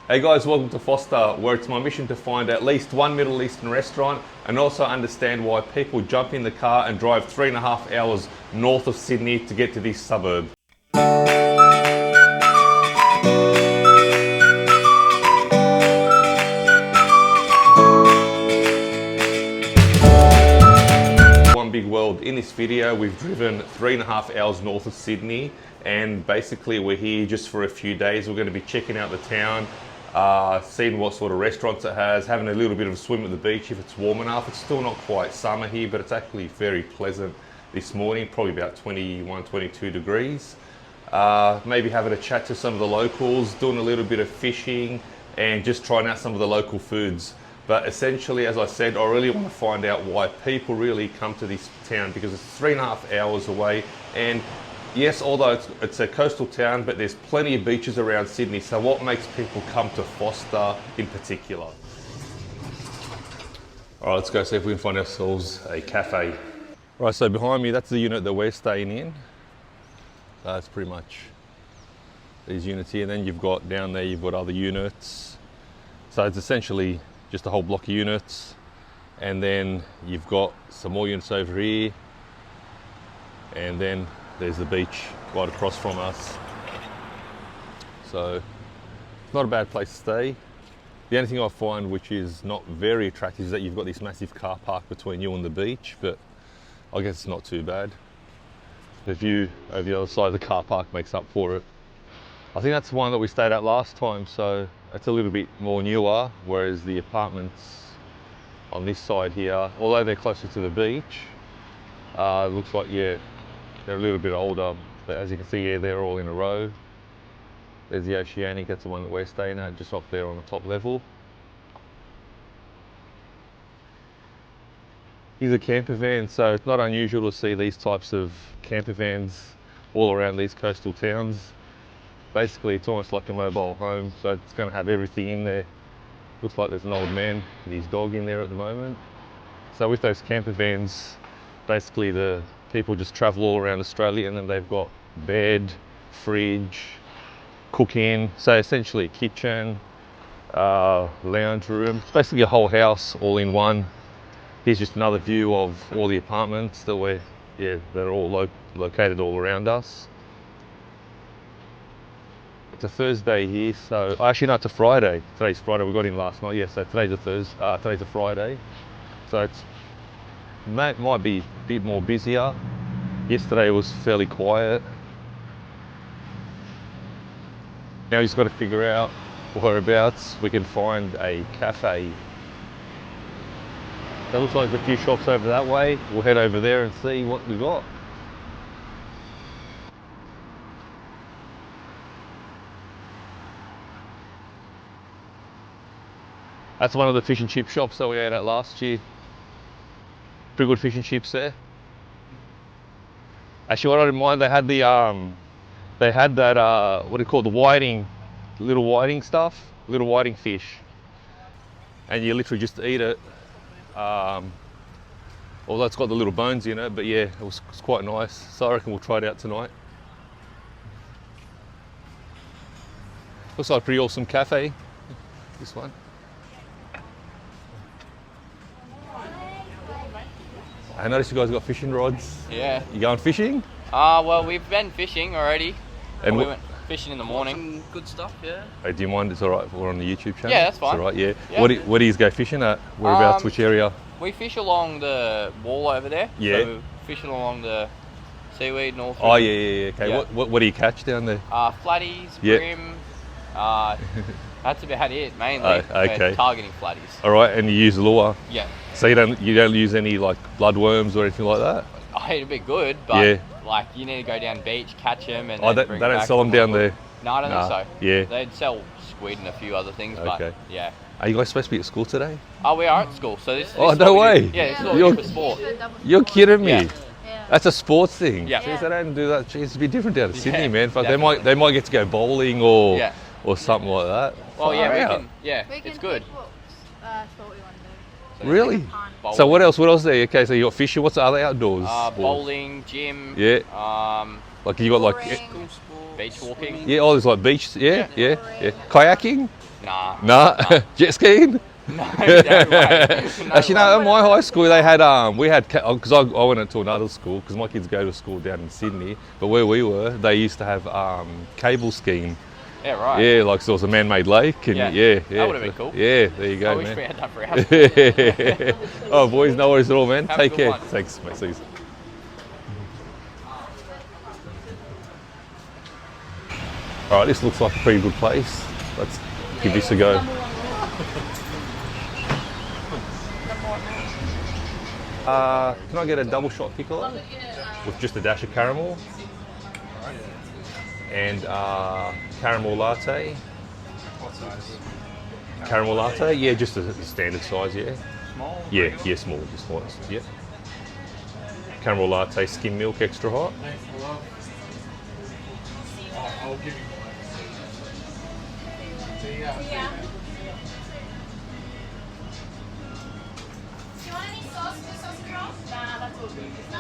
Hey guys, welcome to Forster, where it's my mission to find at least one Middle Eastern restaurant and also understand why people jump in the car and drive 3.5 hours north of Sydney to get to this suburb. One big world. In this video, we've driven 3.5 hours north of Sydney, and basically we're here just for a few days. We're going to be checking out the town, seeing what sort of restaurants it has, having a little bit of a swim at the beach if it's warm enough. It's still not quite summer here, but it's actually very pleasant this morning, probably about 21, 22 degrees. Maybe having a chat to some of the locals, doing a little bit of fishing, and just trying out some of the local foods. But essentially, as I said, I really want to find out why people really come to this town, because it's 3.5 hours away. And yes, although it's a coastal town, but there's plenty of beaches around Sydney. So what makes people come to Forster in particular? All right, let's go see if we can find ourselves a cafe. All right, so behind me, that's the unit that we're staying in. So that's pretty much these units here. And then you've got down there, you've got other units. So it's essentially just a whole block of units. And then you've got some more units over here. And then there's the beach right across from us. So it's not a bad place to stay. The only thing I find which is not very attractive is that you've got this massive car park between you and the beach, but I guess it's not too bad. The view over the other side of the car park makes up for it. I think that's the one that we stayed at last time, so it's a little bit more newer, whereas the apartments on this side here, although they're closer to the beach, it looks like, yeah, they're a little bit older, but as you can see here, they're all in a row. There's the Oceanic, that's the one that we're staying at, just up there on the top level. Here's a camper van, so it's not unusual to see these types of camper vans all around these coastal towns. Basically, it's almost like a mobile home, so it's going to have everything in there. Looks like there's an old man with his dog in there at the moment. So with those camper vans, basically the people just travel all around Australia, and then they've got bed, fridge, cook-in, so essentially a kitchen, lounge room. It's basically a whole house all in one. Here's just another view of all the apartments that they're all located all around us. It's a Thursday here, so actually no, it's a Friday. Today's Friday. We got in last night. Yeah, so today's a Friday. So it's might be a bit more busier. Yesterday was fairly quiet. Now you just got to figure out whereabouts we can find a cafe. So it looks like there's a few shops over that way. We'll head over there and see what we got. That's one of the fish and chip shops that we ate at last year. Pretty good fish and chips there. Actually, what I didn't mind, they had that, what do you call it, the whiting, the little whiting stuff, little whiting fish. And you literally just eat it. Although it's got the little bones in it, but yeah, it was quite nice. So I reckon we'll try it out tonight. Looks like a pretty awesome cafe, this one. I noticed you guys got fishing rods. Yeah. You going fishing? Well, we've been fishing already. And we went fishing in the morning. Some good stuff, yeah. Hey, do you mind? It's all right if we're on the YouTube channel? Yeah, that's fine. It's all right, yeah. Yeah. Where do you go fishing at? Whereabouts, which area? We fish along the wall over there. Yeah. So we're fishing along the seaweed north. Oh, yeah, okay. Yeah. What do you catch down there? Flatties, Yeah. brim. That's about it, mainly. Okay. We're targeting flatties. All right, and you use lure? Yeah. So you don't use any like bloodworms or anything like that? It'd be good, but Yeah. like you need to go down beach, catch them, and Oh, then they bring don't back sell them down there? No, I don't think so. Yeah. They'd sell squid and a few other things, Okay. but yeah. Are you guys supposed to be at school today? Oh, we are at school, so this. Oh, is no what we way. do. Yeah, this is what You're- we do for sport. You're kidding me. Yeah. That's a sports thing. Yeah. Jeez, they don't do that. Jeez, it'd be different down in Sydney, Yeah, man. But definitely. they might get to go bowling or Yeah. or something like that. Well, yeah, Far we out. can. Yeah, We can it's good. pick what sport we want to do. Really? Pond. So what else? What else there? Okay, so you got fishing. What's the other outdoors? sports? Bowling, gym. Yeah. Um, Like you got like Touring. School sport. Beach walking? Yeah, oh, there's like beach. Yeah. Kayaking? Nah. Nah. Jet skiing? No, way. No Actually, no. way. At my high school, they had because I went to another school because my kids go to school down in Sydney. But where we were, they used to have cable skiing. Yeah, right. Yeah, like so it was a man-made lake, and yeah. That would have been cool. Yeah, there you go, I wish man. we had that for our school. Oh, boys, no worries at all, man. Have a Take good care. one. Thanks, mate. See you. All right, this looks like a pretty good place. Let's give this a go. Can I get a double shot piccolo with just a dash of caramel and caramel latte? What size? Caramel latte? Yeah, just a standard size, yeah. Small? Yeah, small, just small. Yeah. Caramel latte, skim milk, extra hot. Thanks, love. I'll give you one. See ya. Do you want any sauce for sausage rolls? Nah, that's all good. No?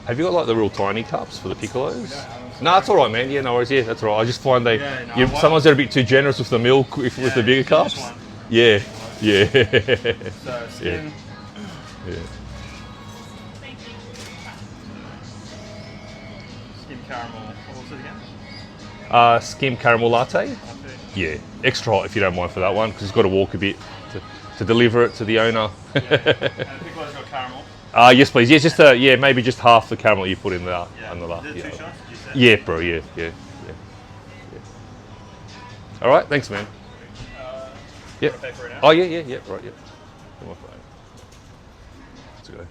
Have you got like the real tiny cups for the piccolos? No, that's all right, man. Yeah, no worries. Yeah, that's all right. I just find sometimes they're a bit too generous with the milk with the bigger cups. Yeah. So skin. Yeah. Skin caramel. What was it again? Skim caramel latte. Yeah, extra hot if you don't mind for that one because it's got to walk a bit to deliver it to the owner. And the picco's got caramel. Yes, please. Yeah, just maybe just half the caramel you put in there. Yeah. On the last. Is it 2 shots, did you say? Yeah, bro. Yeah. All right. Thanks, man. You wanna pay for it now? Oh yeah. Right. Yeah. Come on, phone. Let's go.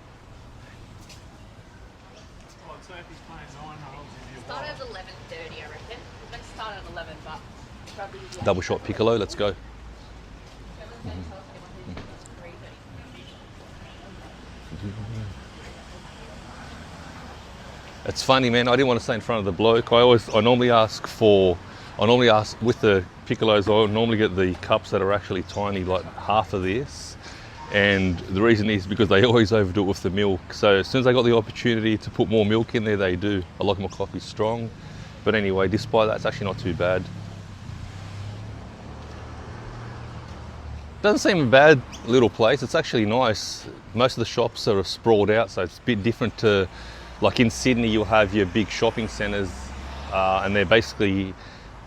Oh, so if he's playing 9 holes, if Start at 11:30, I reckon. We're meant to start at 11, but probably. Double shot piccolo. Let's go. It's funny, man. I didn't want to stay in front of the bloke. I normally ask with the piccolos. I normally get the cups that are actually tiny, like half of this. And the reason is because they always overdo it with the milk. So as soon as I got the opportunity to put more milk in there, they do. I like my coffee strong. But anyway, despite that, it's actually not too bad. Doesn't seem a bad little place. It's actually nice. Most of the shops are sprawled out, so it's a bit different to, like in Sydney, you'll have your big shopping centres, and they're basically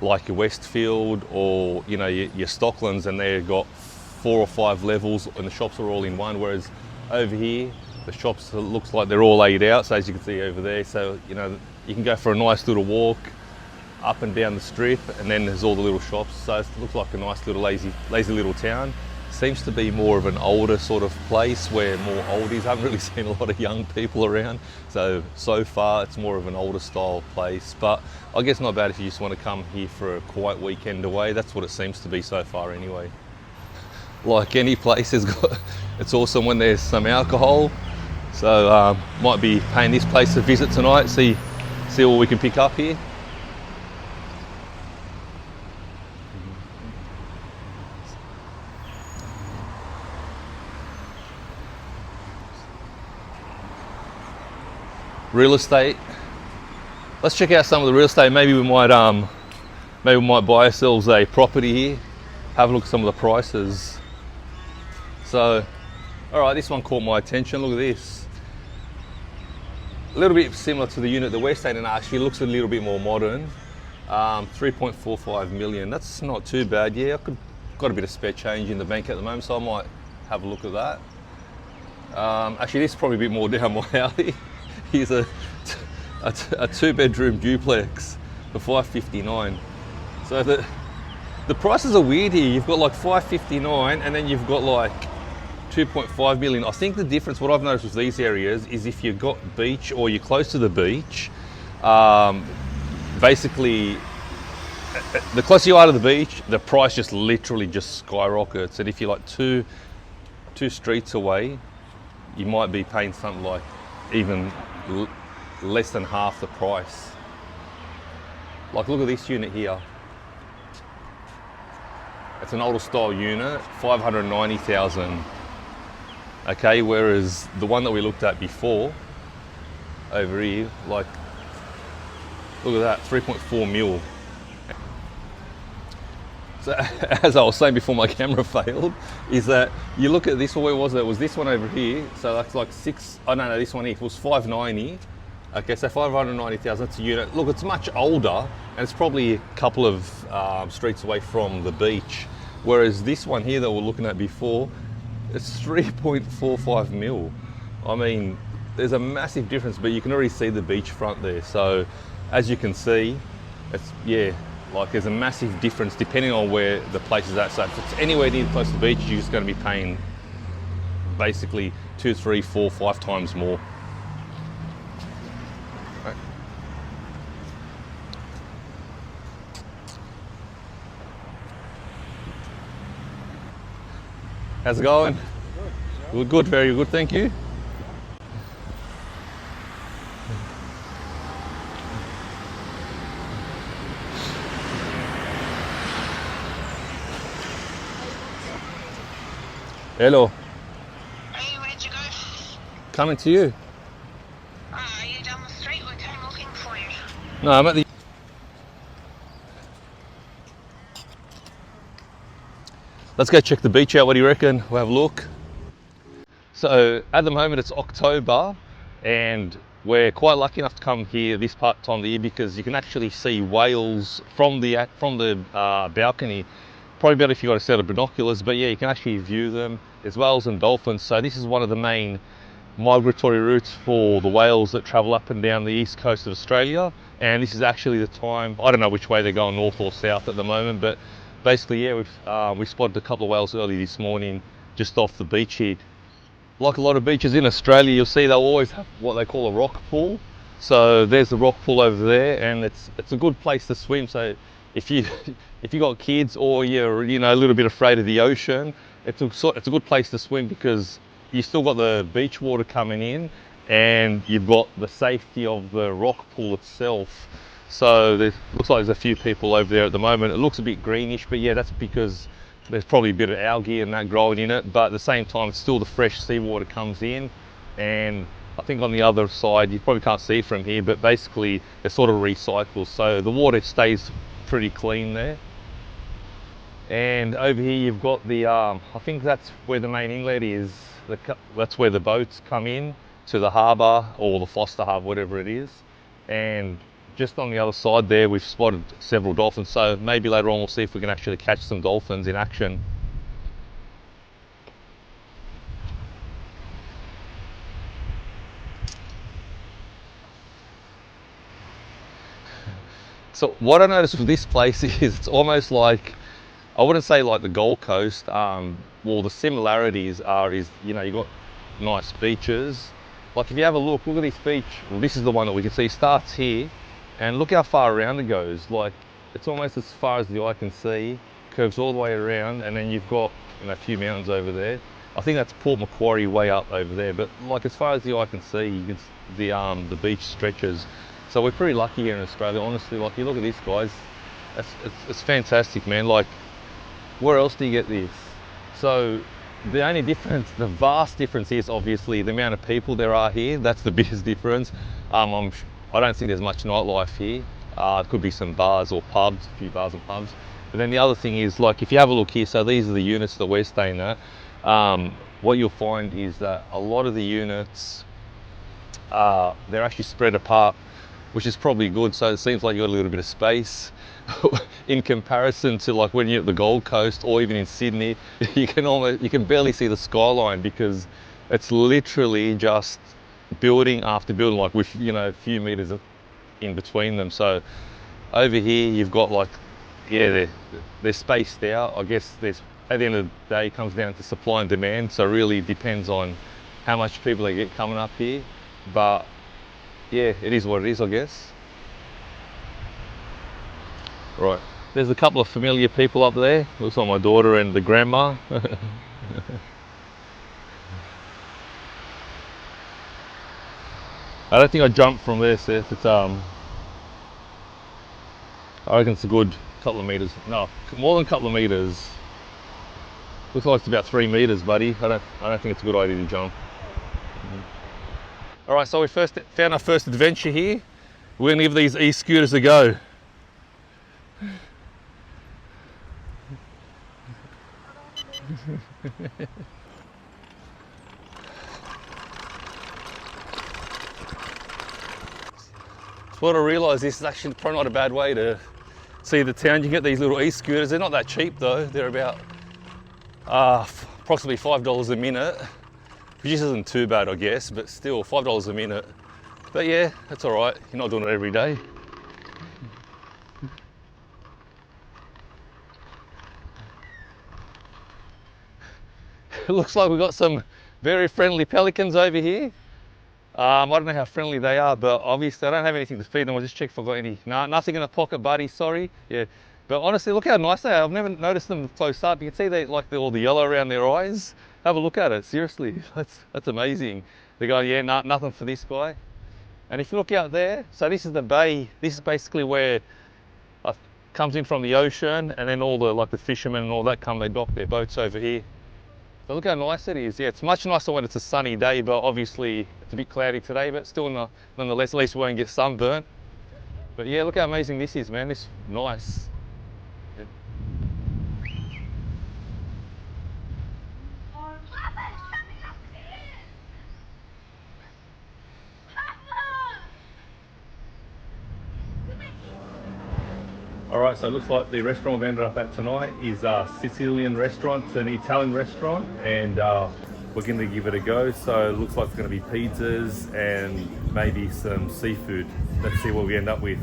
like your Westfield or your Stocklands, and they've got 4 or 5 levels, and the shops are all in one. Whereas over here, the shops looks like they're all laid out. So as you can see over there, so you can go for a nice little walk up and down the strip, and then there's all the little shops. So it looks like a nice little lazy little town. Seems to be more of an older sort of place where more oldies. I haven't really seen a lot of young people around. So far it's more of an older style place, but I guess not bad if you just want to come here for a quiet weekend away. That's what it seems to be so far anyway. Like any place, it's awesome when there's some alcohol. So might be paying this place a visit tonight, see what we can pick up here. Real estate. Let's check out some of the real estate. Maybe we might buy ourselves a property here. Have a look at some of the prices. So, all right, this one caught my attention. Look at this. A little bit similar to the unit that we're staying in. Actually, looks a little bit more modern. 3.45 million. That's not too bad. Yeah, got a bit of spare change in the bank at the moment, so I might have a look at that. Actually, this is probably a bit more down my alley. Here's a 2-bedroom duplex for 559. So the prices are weird here. You've got like 559, and then you've got like 2.5 million. I think the difference, what I've noticed with these areas, is if you've got beach or you're close to the beach, basically, the closer you are to the beach, the price just literally just skyrockets. And if you're like two streets away, you might be paying something like even less than half the price. Like, look at this unit here. It's an older style unit, 590,000. Okay, whereas the one that we looked at before, over here, like Look at that, 3.4 mil. So, as I was saying before my camera failed, is that you look at this, where was it? It was this one over here. So that's like no, this one here was 590. Okay, so 590,000, that's a unit. Look, it's much older, and it's probably a couple of streets away from the beach. Whereas this one here that we're looking at before, it's 3.45 mil. I mean, there's a massive difference, but you can already see the beachfront there. So, as you can see, it's, yeah, like there's a massive difference depending on where the place is at. So if it's anywhere near close to the beach, you're just going to be paying basically 2, 3, 4, 5 times more. Right. How's it going? Good. Good, very good, thank you. Hello. Hey, where'd you go? Coming to you. Are you down the street? We came looking for you. No, I'm at the... Let's go check the beach out, what do you reckon? We'll have a look. So at the moment it's October and we're quite lucky enough to come here this time of the year because you can actually see whales from the balcony. Probably better if you've got a set of binoculars, but yeah, you can actually view them. There's whales and dolphins, so this is one of the main migratory routes for the whales that travel up and down the east coast of Australia. And this is actually the time, I don't know which way they're going, north or south at the moment, but basically, yeah, we spotted a couple of whales early this morning just off the beach here. Like a lot of beaches in Australia, you'll see they'll always have what they call a rock pool. So there's the rock pool over there, and it's a good place to swim. So if you if you got kids or you're a little bit afraid of the ocean, it's a good place to swim because you still got the beach water coming in, and you've got the safety of the rock pool itself. So looks like there's a few people over there at the moment. It looks a bit greenish, but yeah, that's because there's probably a bit of algae and that growing in it, but at the same time it's still the fresh seawater comes in. And I think on the other side, you probably can't see it from here, but basically it sort of recycles, so the water stays pretty clean there. And over here you've got the I think that's where the main inlet is. That's where the boats come in to the harbour, or the Forster harbour, whatever it is. And just on the other side there, we've spotted several dolphins, so maybe later on we'll see if we can actually catch some dolphins in action. So what I noticed with this place is it's almost like, I wouldn't say like the Gold Coast. Well, the similarities is you got nice beaches. Like if you have a look at this beach. Well, this is the one that we can see starts here, and look how far around it goes. Like it's almost as far as the eye can see, curves all the way around, and then you've got a few mountains over there. I think that's Port Macquarie way up over there, but like as far as the eye can see, you can the beach stretches. So we're pretty lucky here in Australia, honestly. Like you look at this, guys, it's fantastic, man. Like where else do you get this? So the only difference, the vast difference is obviously the amount of people there are here. That's the biggest difference. I don't think there's much nightlife here. It could be some bars or pubs, a few bars and pubs. But then the other thing is, like if you have a look here, so these are the units that we're staying at. What you'll find is that a lot of the units, they're actually spread apart, which is probably good. So it seems like you've got a little bit of space in comparison to like when you're at the Gold Coast or even in Sydney. You can barely see the skyline because it's literally just building after building, like with a few meters in between them. So over here you've got like, yeah, they're spaced out. I guess at the end of the day it comes down to supply and demand, so it really depends on how much people they get coming up here. But yeah, it is what it is, I guess. Right, there's a couple of familiar people up there. Looks like my daughter and the grandma. I don't think I jumped from there, Seth. It's I reckon it's a good couple of meters. No, more than a couple of meters. Looks like it's about 3 meters, buddy. I don't think it's a good idea to jump. All right, so we found our first adventure here. We're gonna give these e-scooters a go. What I realised, this is actually probably not a bad way to see the town. You can get these little e-scooters. They're not that cheap though. They're about approximately $5 a minute, which isn't too bad, I guess, but still $5 a minute. But yeah, that's all right. You're not doing it every day. It looks like we've got some very friendly pelicans over here. I don't know how friendly they are, but obviously I don't have anything to feed them. I'll just check if I've got any. No, nothing in the pocket, buddy, sorry. Yeah, but honestly, look how nice they are. I've never noticed them close up. You can see they like all the yellow around their eyes. Have a look at it, seriously. That's amazing. They're going, yeah, nothing for this guy. And if you look out there, so this is the bay. This is basically where it comes in from the ocean, and then all the fishermen and all that they dock their boats over here. But look how nice it is. Yeah, it's much nicer when it's a sunny day, but obviously it's a bit cloudy today, but still nonetheless, at least we won't get sunburnt. But yeah, look how amazing this is, man. This is nice. Yeah. All right, so it looks like the restaurant we've ended up at tonight is a Sicilian restaurant. It's an Italian restaurant, and we're going to give it a go. So it looks like it's going to be pizzas and maybe some seafood. Let's see what we end up with.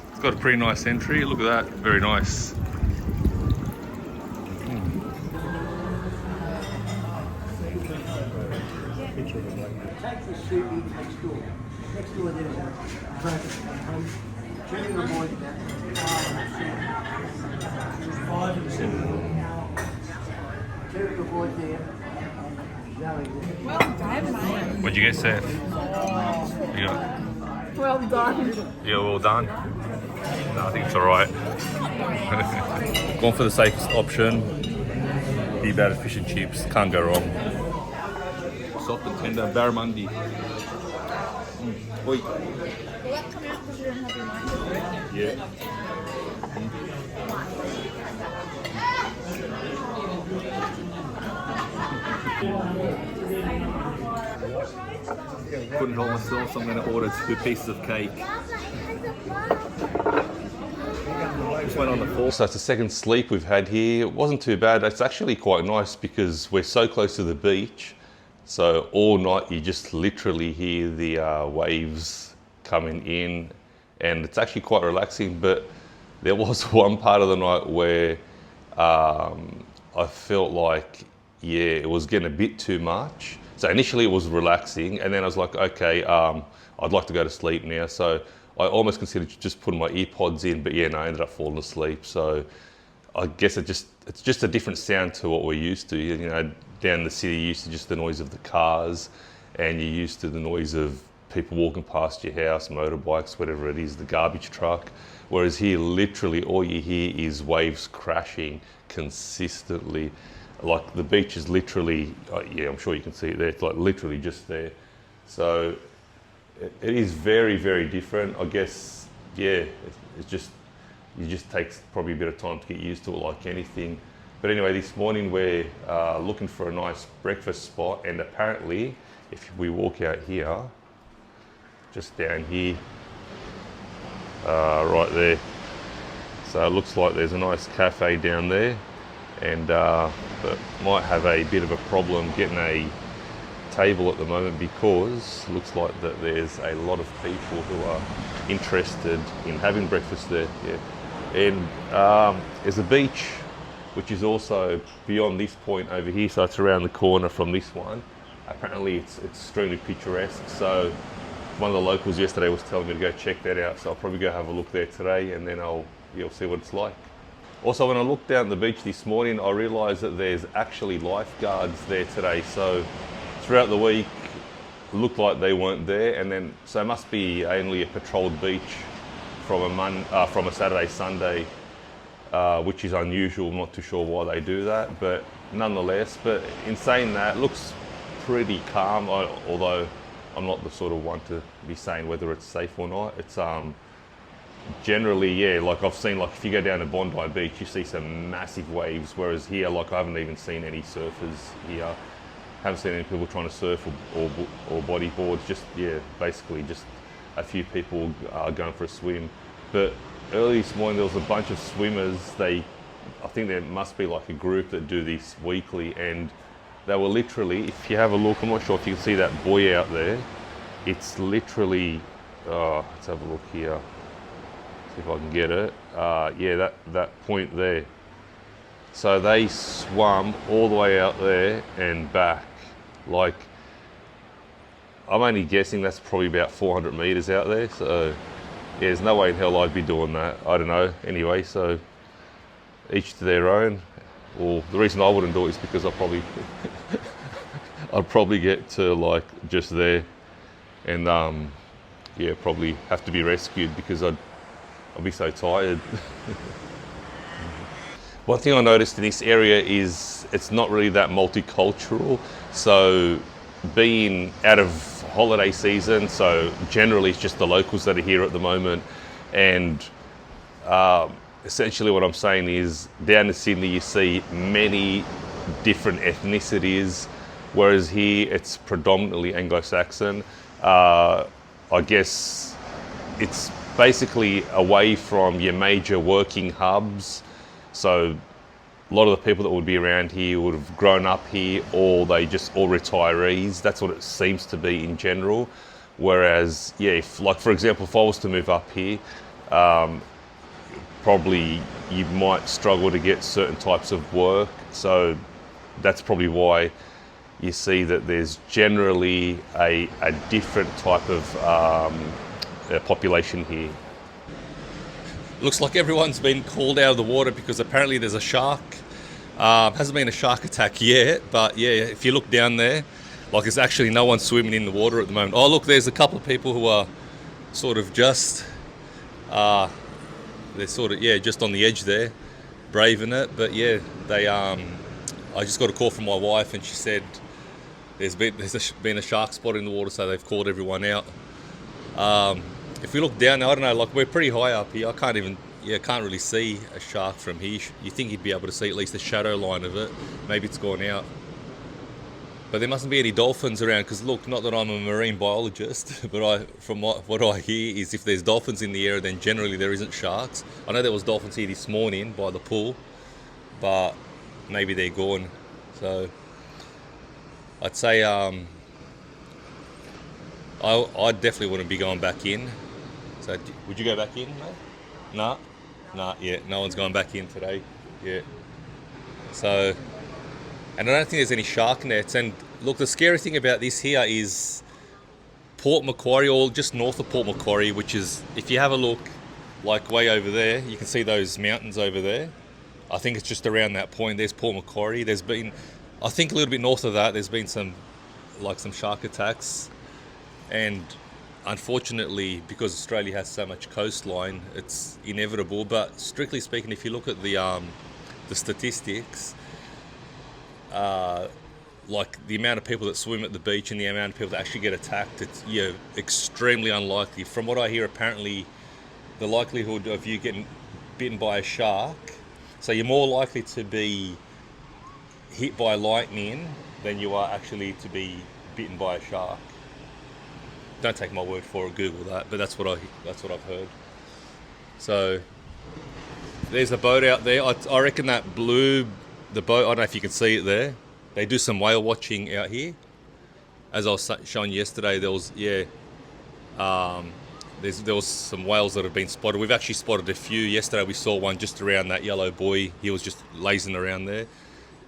It's got a pretty nice entry. Look at that, very nice. Take the street next door. Next door there's a breakfast. Jenny reminds that. There's 5 and 7. Terry avoid there. Well done, mate. What'd you get, Seth? You got, Well done. yeah, well done. No, I think it's all right. Going for the safest option. Be about fish and chips. Can't go wrong. Soft and tender barramundi. Oi. Will that come out because you don't have your mic? Yeah. Couldn't hold myself, so I'm going to order 2 pieces of cake. Just went on the floor. So it's the second sleep we've had here. It wasn't too bad. It's actually quite nice because we're so close to the beach. So all night you just literally hear the waves coming in, and it's actually quite relaxing. But there was one part of the night where I felt like, yeah, it was getting a bit too much. So initially it was relaxing, and then I was like, okay, I'd like to go to sleep now. So I almost considered just putting my earpods in, but yeah, no, I ended up falling asleep. So I guess it's just a different sound to what we're used to. You know, down in the city, you're used to just the noise of the cars, and you're used to the noise of people walking past your house, motorbikes, whatever it is, the garbage truck. Whereas here, literally, all you hear is waves crashing consistently. Like the beach is literally, yeah, I'm sure you can see it there. It's like literally just there. So it is very, very different. I guess, yeah, it just takes probably a bit of time to get used to it, like anything. But anyway, this morning we're looking for a nice breakfast spot, and apparently, if we walk out here, just down here, right there. So it looks like there's a nice cafe down there, and but might have a bit of a problem getting a table at the moment because it looks like that there's a lot of people who are interested in having breakfast there. Yeah. And there's a beach which is also beyond this point over here, so it's around the corner from this one. Apparently it's extremely picturesque, so one of the locals yesterday was telling me to go check that out, so I'll probably go have a look there today, and then you'll see what it's like. Also, when I looked down the beach this morning, I realised that there's actually lifeguards there today. So throughout the week, it looked like they weren't there, and then so it must be only a patrolled beach from a Saturday, Sunday, which is unusual. I'm not too sure why they do that, but nonetheless. But in saying that, it looks pretty calm. Although I'm not the sort of one to be saying whether it's safe or not. It's generally, yeah, like I've seen, like if you go down to Bondi Beach, you see some massive waves, whereas here, like I haven't even seen any surfers here. Haven't seen any people trying to surf or bodyboards. Just, yeah, basically just a few people going for a swim. But early this morning there was a bunch of swimmers. I think there must be like a group that do this weekly, and they were literally, if you have a look, I'm not sure if you can see that buoy out there. It's literally, let's have a look here. See if I can get it. Yeah, that point there. So they swam all the way out there and back. Like, I'm only guessing that's probably about 400 meters out there. So yeah, there's no way in hell I'd be doing that. I don't know. Anyway, so each to their own. Well, the reason I wouldn't do it is because I'd probably get to like just there, and yeah, probably have to be rescued because I'll be so tired. One thing I noticed in this area is it's not really that multicultural. So being out of holiday season, so generally it's just the locals that are here at the moment. And essentially what I'm saying is down in Sydney you see many different ethnicities, whereas here it's predominantly Anglo-Saxon. I guess it's basically away from your major working hubs. So a lot of the people that would be around here would have grown up here, or they just all retirees. That's what it seems to be in general. Whereas, yeah, if, like for example, if I was to move up here, probably you might struggle to get certain types of work. So that's probably why you see that there's generally a different type of population here. Looks like everyone's been called out of the water because apparently there's a shark. Hasn't been a shark attack yet, but yeah, if you look down there, like there's actually no one swimming in the water at the moment. Oh look, there's a couple of people who are sort of just, they're sort of, yeah, just on the edge there, braving it. But yeah, they, I just got a call from my wife and she said there's been a shark spot in the water, so they've called everyone out. If we look down, I don't know, like we're pretty high up here. I can't really see a shark from here. You think you'd be able to see at least the shadow line of it. Maybe it's gone out. But there mustn't be any dolphins around because look, not that I'm a marine biologist, but from what I hear is if there's dolphins in the area, then generally there isn't sharks. I know there was dolphins here this morning by the pool, but maybe they're gone. So I'd say I definitely wouldn't be going back in. So would you go back in, mate? Nah, yeah, no one's going back in today. Yeah. So, and I don't think there's any shark nets. And look, the scary thing about this here is Port Macquarie, or just north of Port Macquarie, which is, if you have a look, like way over there, you can see those mountains over there. I think it's just around that point. There's Port Macquarie. There's been, I think a little bit north of that, there's been some shark attacks. And unfortunately, because Australia has so much coastline, it's inevitable. But strictly speaking, if you look at the statistics, like the amount of people that swim at the beach and the amount of people that actually get attacked, it's extremely unlikely. From what I hear, apparently the likelihood of you getting bitten by a shark, so you're more likely to be hit by lightning than you are actually to be bitten by a shark. Don't take my word for it, Google that, but that's what I've heard. So there's a boat out there. I reckon that the boat, I don't know if you can see it there. They do some whale watching out here. As I was showing yesterday, there was some whales that have been spotted. We've actually spotted a few. Yesterday we saw one just around that yellow buoy. He was just lazing around there.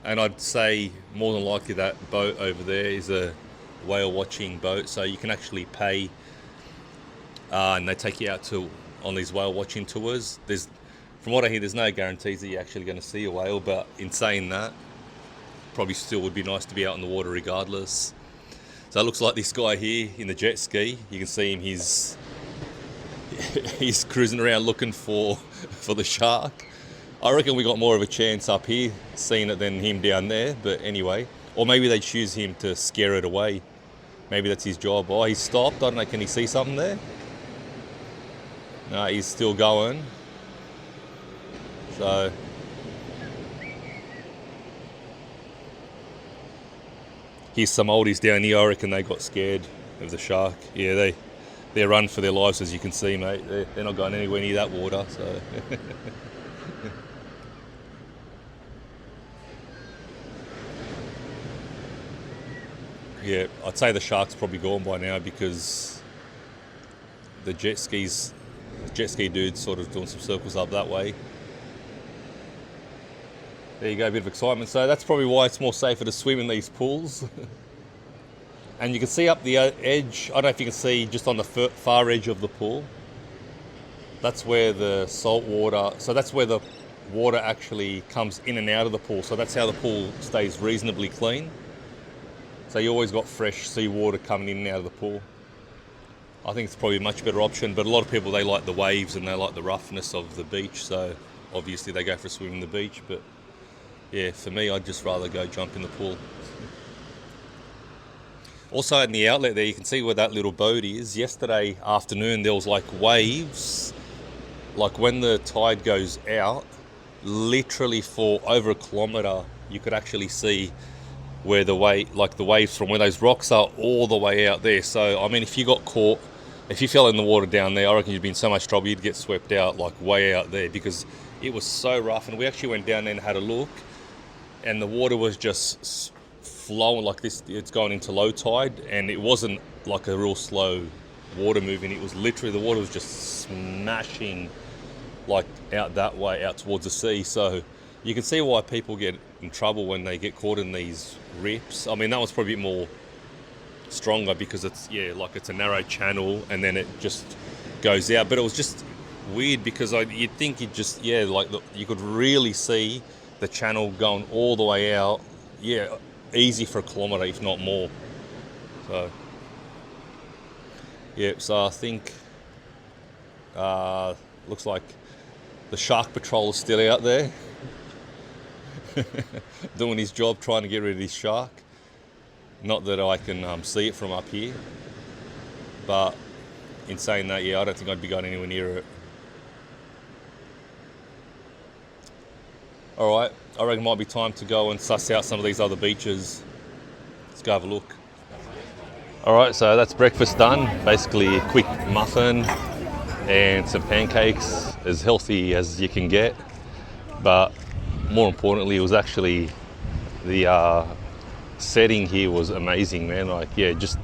And I'd say more than likely that boat over there is a whale watching boat, so you can actually pay and they take you out on these whale watching tours. From what I hear, there's no guarantees that you're actually going to see a whale, but in saying that, probably still would be nice to be out in the water regardless. So it looks like this guy here in the jet ski, you can see him, he's cruising around looking for the shark. I reckon we got more of a chance up here seeing it than him down there, but anyway, or maybe they choose him to scare it away. Maybe that's his job. Oh, he's stopped. I don't know, can he see something there? No, he's still going. So here's some oldies down here. I reckon they got scared of the shark. Yeah, they run for their lives, as you can see, mate. They're not going anywhere near that water. So yeah, I'd say the shark's probably gone by now because the jet ski dude's sort of doing some circles up that way. There you go, a bit of excitement. So that's probably why it's more safer to swim in these pools. And you can see up the edge, I don't know if you can see just on the far edge of the pool, that's where the salt water, so that's where the water actually comes in and out of the pool. So that's how the pool stays reasonably clean. So you always got fresh seawater coming in and out of the pool. I think it's probably a much better option, but a lot of people, they like the waves and they like the roughness of the beach. So obviously they go for a swim in the beach, but yeah, for me, I'd just rather go jump in the pool. Also in the outlet there, you can see where that little boat is. Yesterday afternoon, there was like waves, like when the tide goes out, literally for over a kilometre, you could actually see where the waves from where those rocks are all the way out there. So, I mean, if you got caught, if you fell in the water down there, I reckon you'd be in so much trouble, you'd get swept out like way out there because it was so rough. And we actually went down there and had a look, and the water was just flowing like this. It's going into low tide, and it wasn't like a real slow water moving. It was literally, the water was just smashing like out that way, out towards the sea. So you can see why people get in trouble when they get caught in these rips. I mean, that was probably a bit more stronger because it's, yeah, like it's a narrow channel and then it just goes out. But it was just weird because you'd think you'd just, yeah, like you could really see the channel going all the way out. Yeah, easy for a kilometre, if not more. So, yeah, so I think looks like the shark patrol is still out there doing his job, trying to get rid of this shark. Not that I can see it from up here, but in saying that, yeah, I don't think I'd be going anywhere near it. All right, I reckon it might be time to go and suss out some of these other beaches. Let's go have a look. All right, so that's breakfast done. Basically a quick muffin and some pancakes, as healthy as you can get. But more importantly, it was actually the setting here was amazing, man. Like, yeah, just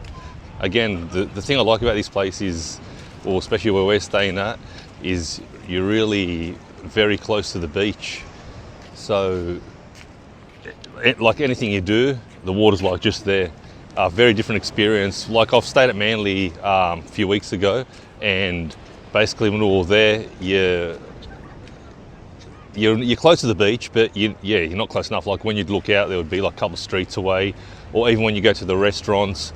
again, the thing I like about this place is, or especially where we're staying at, is you're really very close to the beach. So like anything you do, the water's like just there. A very different experience. Like I've stayed at Manly a few weeks ago, and basically when we were there, you're close to the beach, but you're not close enough. Like when you'd look out, there would be like a couple of streets away, or even when you go to the restaurants,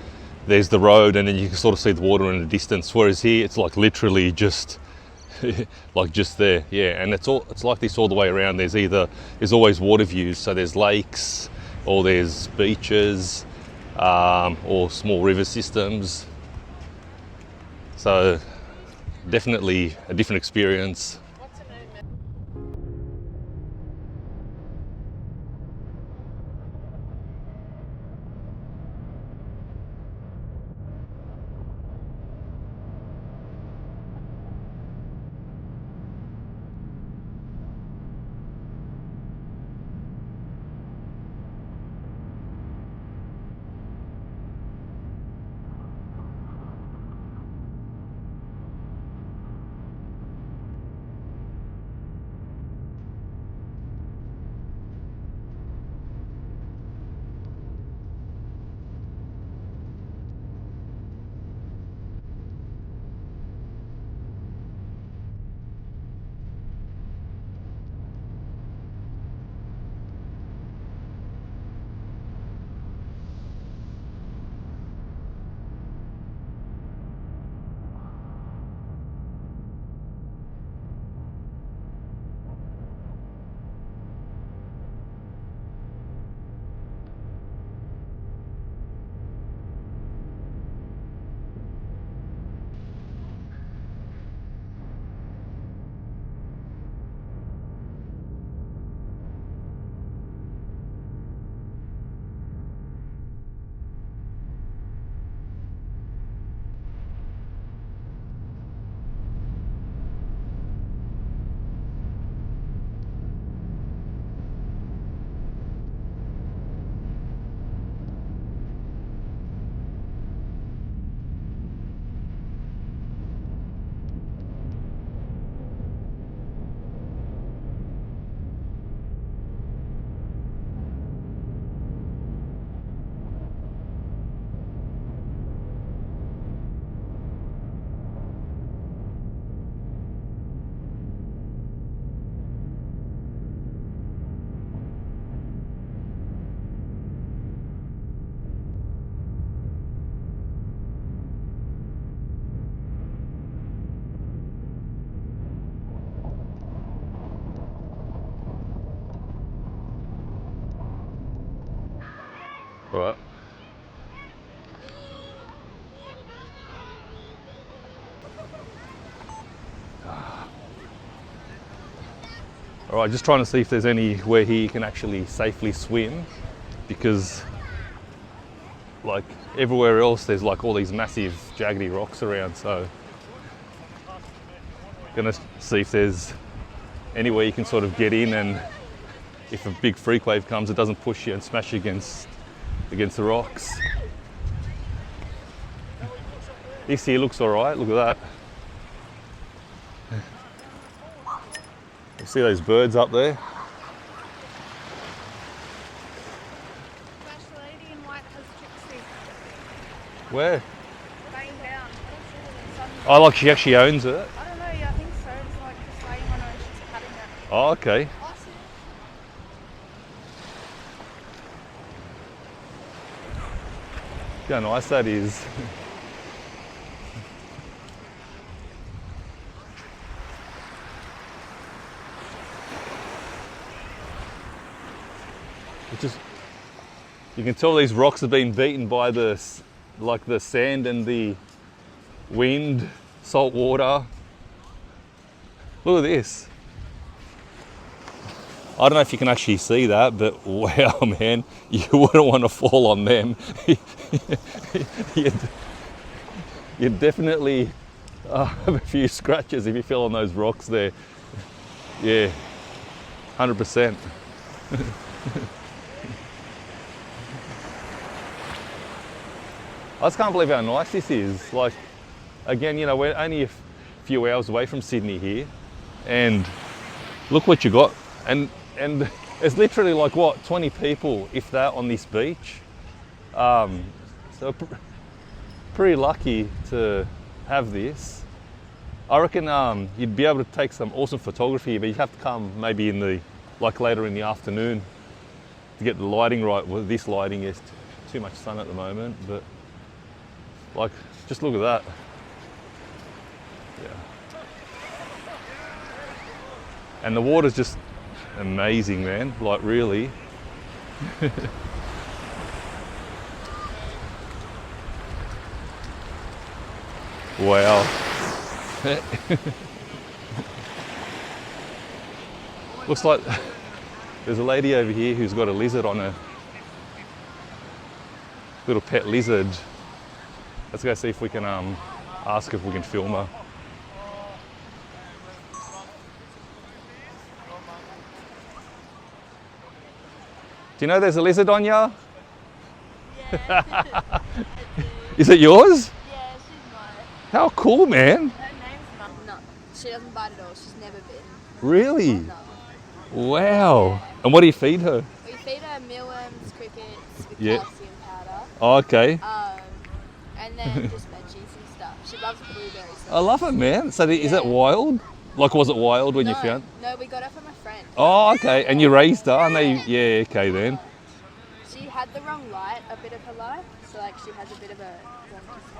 there's the road, and then you can sort of see the water in the distance. Whereas here, it's like literally just like just there, yeah. And it's like this all the way around. There's always water views, so there's lakes, or there's beaches, or small river systems. So definitely a different experience. Right. All right, just trying to see if there's anywhere here you can actually safely swim, because like everywhere else there's like all these massive jaggedy rocks around, so gonna see if there's anywhere you can sort of get in, and if a big freak wave comes it doesn't push you and smash you against the rocks. This here looks all right, look at that. You see those birds up there? That's the lady in white has Trixie Where? laying down. Oh, like she actually owns it? I don't know, yeah, I think so. It's like just laying on her and she's patting her. Oh, okay. Awesome. Look how nice that is. You can tell these rocks have been beaten by the sand and the wind, salt water. Look at this. I don't know if you can actually see that, but wow, man, you wouldn't want to fall on them. You'd definitely have a few scratches if you fell on those rocks there. Yeah, 100%. I just can't believe how nice this is. Like, again, you know, we're only a few hours away from Sydney here, and look what you got. And it's literally like what, 20 people, if that, on this beach. So pretty lucky to have this. I reckon you'd be able to take some awesome photography, but you'd have to come maybe in the later in the afternoon to get the lighting right. Well, this lighting is too much sun at the moment, but like, just look at that. Yeah. And the water's just amazing, man. Like, really. Wow. Looks like there's a lady over here who's got a lizard on her. Little pet lizard. Let's go see if we can ask if we can film her. Do you know there's a lizard on ya? Yeah. Is it yours? Yeah, she's mine. How cool, man. Her name's Mum. No, she doesn't bite at all. She's never bitten. Really? No. Wow. Yeah. And what do you feed her? We feed her mealworms, crickets with Yeah. calcium powder. Oh, okay. And then just veggies and stuff. She loves blueberries. I love it, man. So is it wild? Like, was it wild when you found? No, we got her from a friend. Oh, okay. And you raised her, and they, yeah, okay then. She had the wrong light a bit of her life, so like she has a bit of a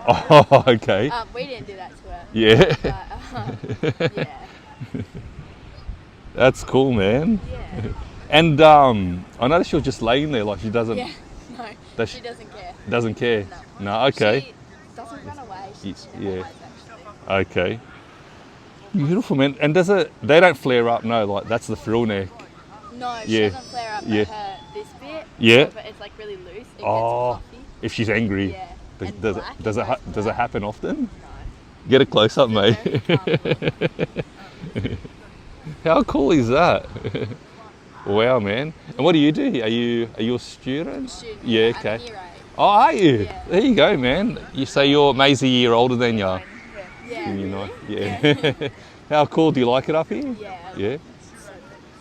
Oh, okay. we didn't do that to her. Yeah. But, yeah. That's cool, man. Yeah. And I noticed she was just laying there, like she doesn't. Yeah. No. Does She doesn't care. Doesn't care. No. No. Okay. She doesn't run away. She Yeah. never hides, actually. Okay. Beautiful, man. And they don't flare up, no, like that's the frill neck. No, she Yeah. doesn't flare up. Yeah. But her this bit. Yeah. But it's like really loose. It Oh, gets puffy. if she's angry. Yeah. Does, And does, black, it, does, it it, goes does it black. happen often? No. Get it close up, mate. Very How cool is that? Wow, man. And what do you do here? Are you a student? Student, Yeah, I'm okay. year 8. Oh, are you? Yeah. There you go, man. You say you're Maisie a year older than you. Yeah. You know, yeah. How cool, do you like it up here? Yeah. Yeah.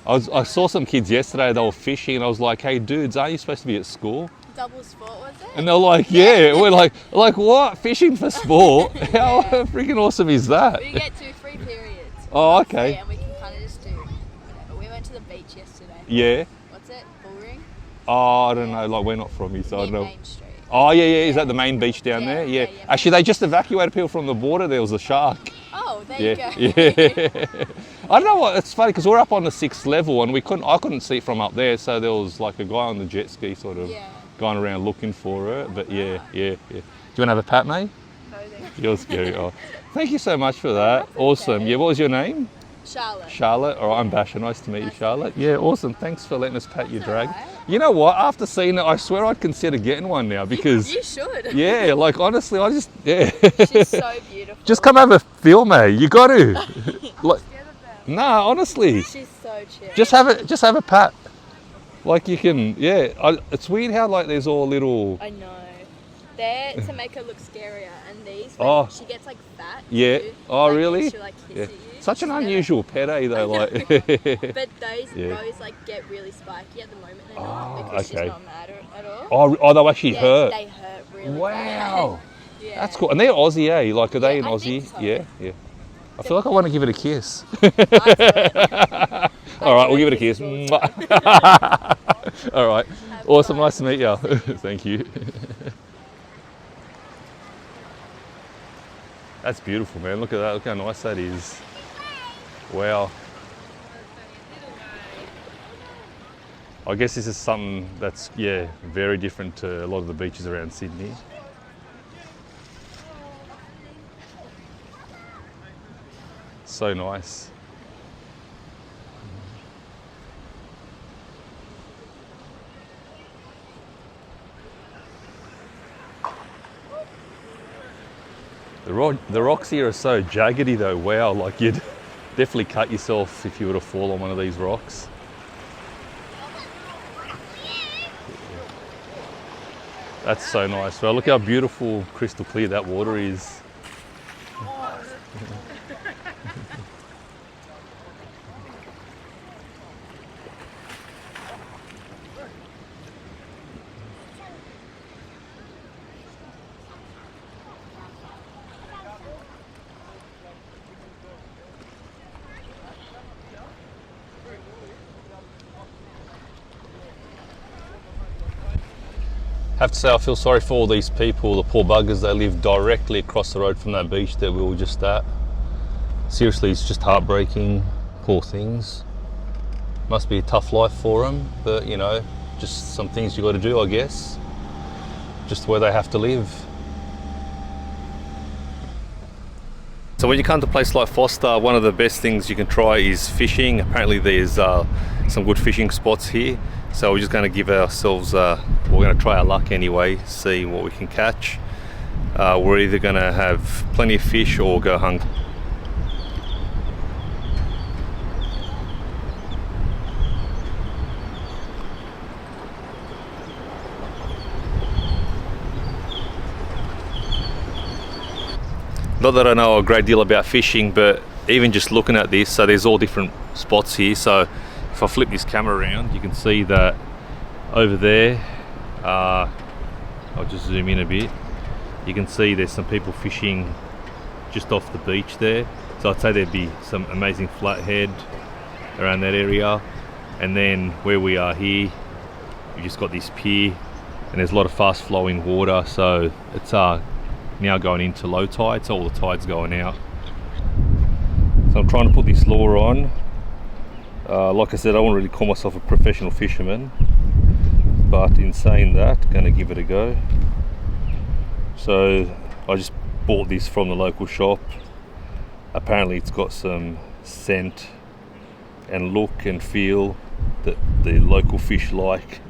I saw some kids yesterday, they were fishing, and I was like, hey dudes, aren't you supposed to be at school? Double sport, was it? And they're like, yeah. We're like what? Fishing for sport? How freaking awesome is that? We get 2 free periods. Oh, Free, okay. and we can kind of just do whatever. We went to the beach yesterday. Yeah. What's it? Bullring? Oh, I don't know, like we're not from here, so I Near don't know. Main Street. Oh, yeah, is that the main beach down Yeah, there? yeah, Yeah. yeah. Actually, they just evacuated people from the border, there was a shark. Oh, there Yeah, you go. yeah. I don't know what, it's funny because we're up on the 6th level and I couldn't see it from up there, so there was like a guy on the jet ski sort of Yeah. gone around looking for her. But yeah. Do you want to have a pat, mate? No, thank You're scary. Oh, thank you so much for that. Awesome. Yeah, what was your name? Charlotte. Charlotte. All right, I'm Basher. Nice to meet you, Charlotte. Yeah, awesome. Thanks for letting us pat your drag. Alright. You know what? After seeing it, I swear I'd consider getting one now because, You should. yeah, like honestly, I just, yeah. She's so beautiful. Just come have a feel, mate. You got to. Like, nah, honestly, She's so chill. just have a pat. Like you can, yeah. It's weird how like there's all little. I know. They're to make her look scarier, and these, Oh. when she gets like fat. Yeah. too, Oh, like, really? She'll like hiss Yeah. at you. Such an She's never- unusual pet, eh? Though, like. But those Yeah. rows like get really spiky at the moment. They're Oh, not because okay. she's not mad at all. Oh, they'll actually Yeah, hurt. they hurt really Wow. bad. Yeah. That's cool. And they're Aussie, eh? Like, are they Yeah, in I Aussie? think so. Yeah. I feel like I want to give it a kiss. I All right, we'll do give it a kiss. kisses all the All right. Awesome. Nice to meet you. Thank you. That's beautiful, man. Look at that. Look how nice that is. Wow. I guess this is something that's, yeah, very different to a lot of the beaches around Sydney. So nice. The rocks here are so jaggedy though, wow, like you'd definitely cut yourself if you were to fall on one of these rocks. That's so nice. Well, look how beautiful, crystal clear that water is. I have to say I feel sorry for all these people, the poor buggers. They live directly across the road from that beach that we were just at. Seriously, it's just heartbreaking, poor things. Must be a tough life for them, but you know, just some things you got to do, I guess. Just where they have to live. So when you come to a place like Forster, one of the best things you can try is fishing. Apparently there's some good fishing spots here. So we're just going to give ourselves, we're going to try our luck anyway, see what we can catch. We're either going to have plenty of fish or go hungry. Not that I know a great deal about fishing, but even just looking at this, so there's all different spots here. So if I flip this camera around, you can see that over there, I'll just zoom in a bit, you can see there's some people fishing just off the beach there. So I'd say there'd be some amazing flathead around that area. And then where we are here, we've just got this pier and there's a lot of fast flowing water. So it's now going into low tide, so all the tide's going out. So I'm trying to put this lure on. Like I said, I don't really call myself a professional fisherman, but in saying that, going to give it a go. So I just bought this from the local shop. Apparently it's got some scent and look and feel that the local fish like.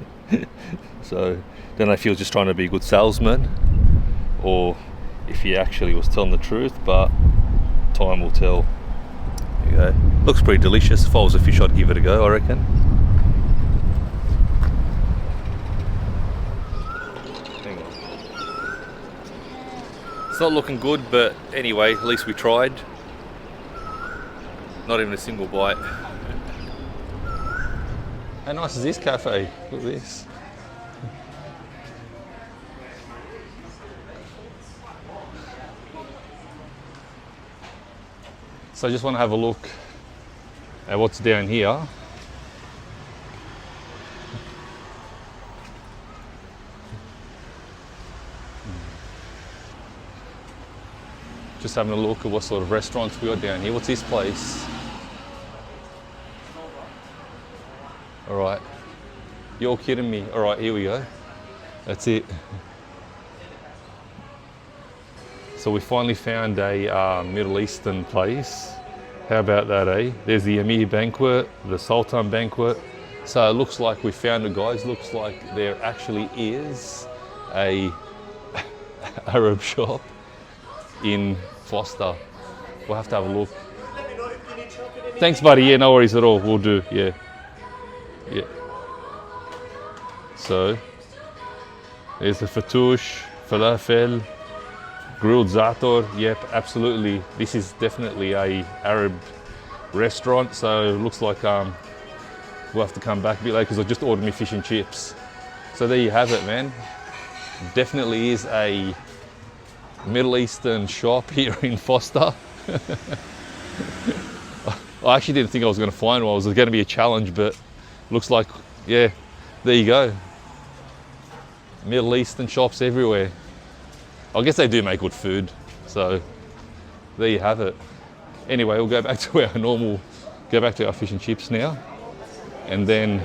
So don't know if he was just trying to be a good salesman or if he actually was telling the truth, but time will tell. There you go. Looks pretty delicious. If I was a fish, I'd give it a go, I reckon. Hang on. It's not looking good, but anyway, at least we tried. Not even a single bite. How nice is this cafe? Look at this. So I just want to have a look at what's down here. Just having a look at what sort of restaurants we got down here. What's this place? All right. You're kidding me. All right, here we go. That's it. So we finally found a Middle Eastern place. How about that, eh? There's the Emir Banquet, the Sultan Banquet. So it looks like we found it, guys. Looks like there actually is a Arab shop in Forster. We'll have to have a look. Thanks, buddy. Yeah, no worries at all. We'll do. Yeah. Yeah. So there's the fattoush, falafel, grilled za'atar. Yep, absolutely. This is definitely a Arab restaurant. So it looks like we'll have to come back a bit later because I just ordered me fish and chips. So there you have it, man. Definitely is a Middle Eastern shop here in Forster. I actually didn't think I was going to find one. It was going to be a challenge, but looks like, yeah, there you go. Middle Eastern shops everywhere. I guess they do make good food, so there you have it. Anyway, we'll go back to our normal, go back to our fish and chips now, and then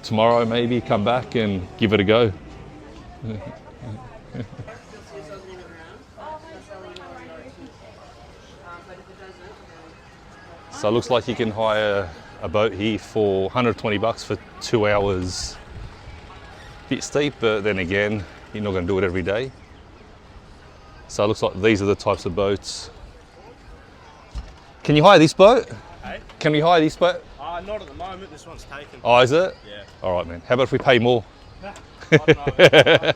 tomorrow maybe come back and give it a go. So it looks like you can hire a boat here for 120 bucks for 2 hours. Bit steep, but then again, you're not going to do it every day. So it looks like these are the types of boats. Can you hire this boat? Hey? Can we hire this boat? Not at the moment, this one's taken. Oh, is it? Yeah. All right, man. How about if we pay more? I don't know.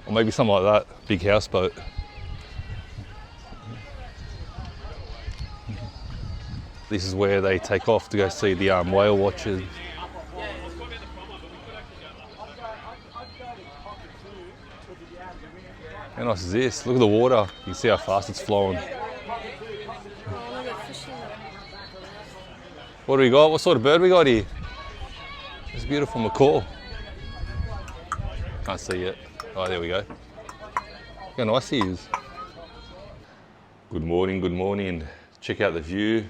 Or maybe something like that, big houseboat. This is where they take off to go see the whale watchers. How nice is this? Look at the water. You can see how fast it's flowing. What do we got? What sort of bird we got here? It's a beautiful macaw. Can't see it. Oh, there we go. Look how nice he is. Good morning, good morning. Check out the view.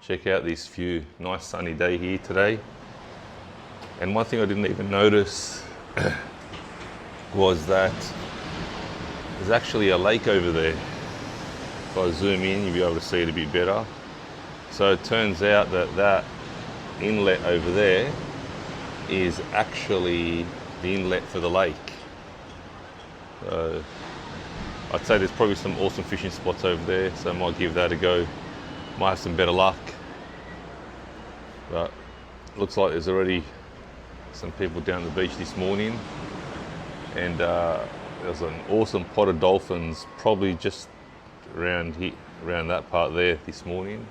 Check out this view. Nice sunny day here today. And one thing I didn't even notice was that there's actually a lake over there. If I zoom in, you'll be able to see it a bit better. So it turns out that that inlet over there is actually the inlet for the lake. So I'd say there's probably some awesome fishing spots over there, so I might give that a go. Might have some better luck. But looks like there's already some people down the beach this morning, and there's an awesome pot of dolphins probably just around here, around that part there this morning.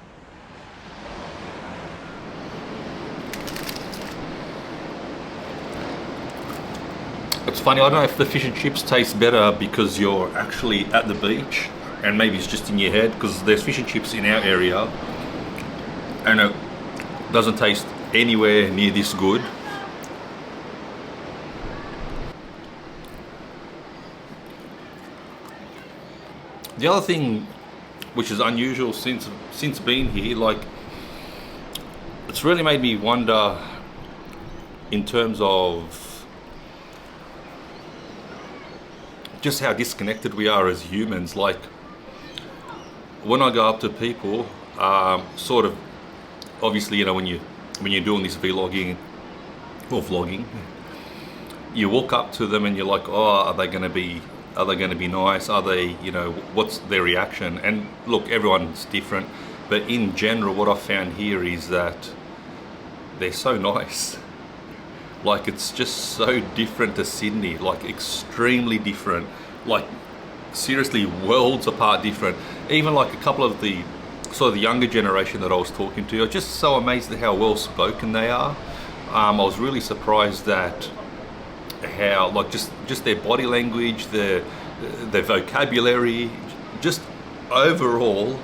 It's funny, I don't know if the fish and chips taste better because you're actually at the beach, and maybe it's just in your head, because there's fish and chips in our area and it doesn't taste anywhere near this good. The other thing which is unusual since being here, like, it's really made me wonder in terms of just how disconnected we are as humans. Like, when I go up to people, sort of, obviously, you know, when you're doing this vlogging or vlogging, you walk up to them and you're like, oh, are they going to be nice? Are they, you know, what's their reaction? And look, everyone's different, but in general, what I've found here is that they're so nice. Like, it's just so different to Sydney, like extremely different, like seriously worlds apart different. Even like a couple of the sort of the younger generation that I was talking to, I'm just so amazed at how well spoken they are. I was really surprised at how, like, just their body language, their vocabulary, just overall,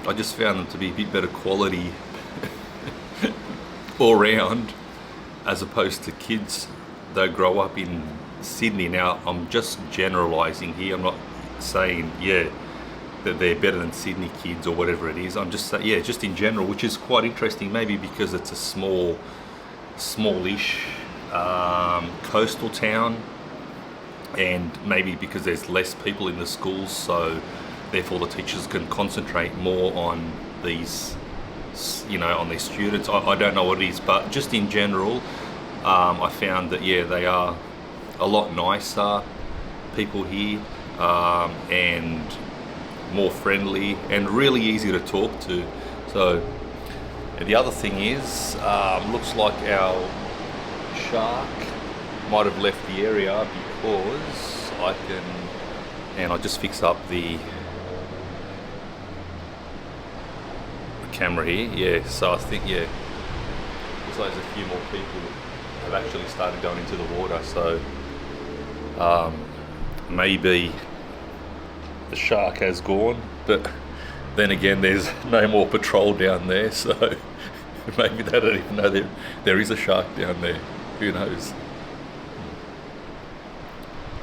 I just found them to be a bit better quality all round, as opposed to kids that grow up in Sydney. Now, I'm just generalising here. I'm not saying, yeah, that they're better than Sydney kids or whatever it is. I'm just yeah, just in general, which is quite interesting. Maybe because it's a smallish coastal town, and maybe because there's less people in the schools, so therefore the teachers can concentrate more on these, on their students. I don't know what it is, but just in general, I found that yeah, they are a lot nicer people here, and more friendly and really easy to talk to. So, and the other thing is, looks like our shark might have left the area, because I'll just fix up the camera here. Yeah, so I think, yeah, looks like there's a few more people have actually started going into the water, so maybe the shark has gone, but then again there's no more patrol down there, so maybe they don't even know there is a shark down there. Who knows?